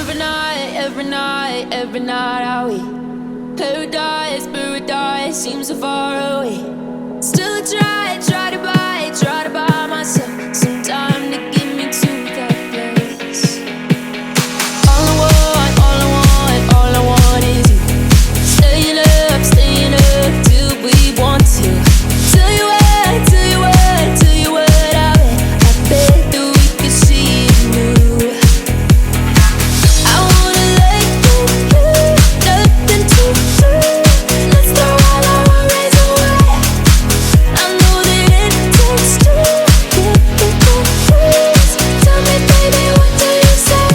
every night are we paradise, paradise seems so far away. Still try to buy myself some time to get me to that place. All I want is you. Staying up till we want to. Tell you what I bet that we could see it new. I wanna let you, nothing to do. Let's throw all our worries away. I know that it takes two to get the confused. Tell me, baby, what do you say?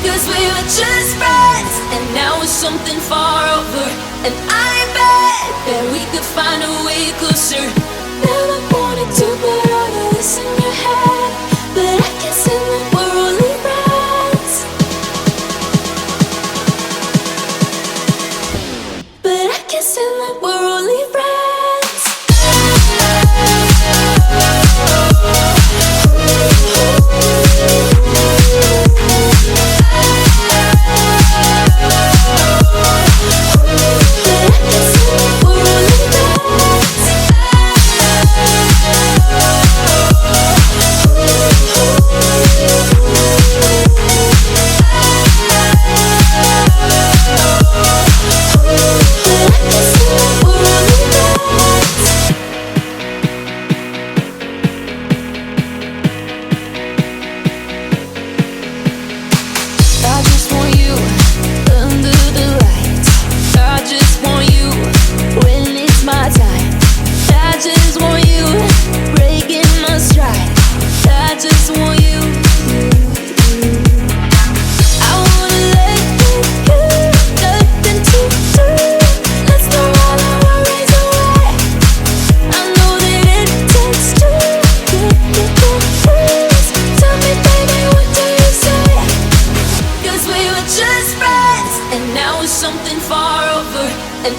'Cause we were just friends, and now it's something far over. And I bet that we could find a way closer. Never wanted to put all of this in your head, but I can see that we're only friends. But I can see that we're only friends. I just want you under the lights. I just want you when it's my time. I just want you breaking my stride. I just want you. I wanna let you, nothing to do. Let's throw all our worries away. I know that it takes two to get confused. Tell me, baby, what do you say? 'Cause we were just friends, and now it's something far over. And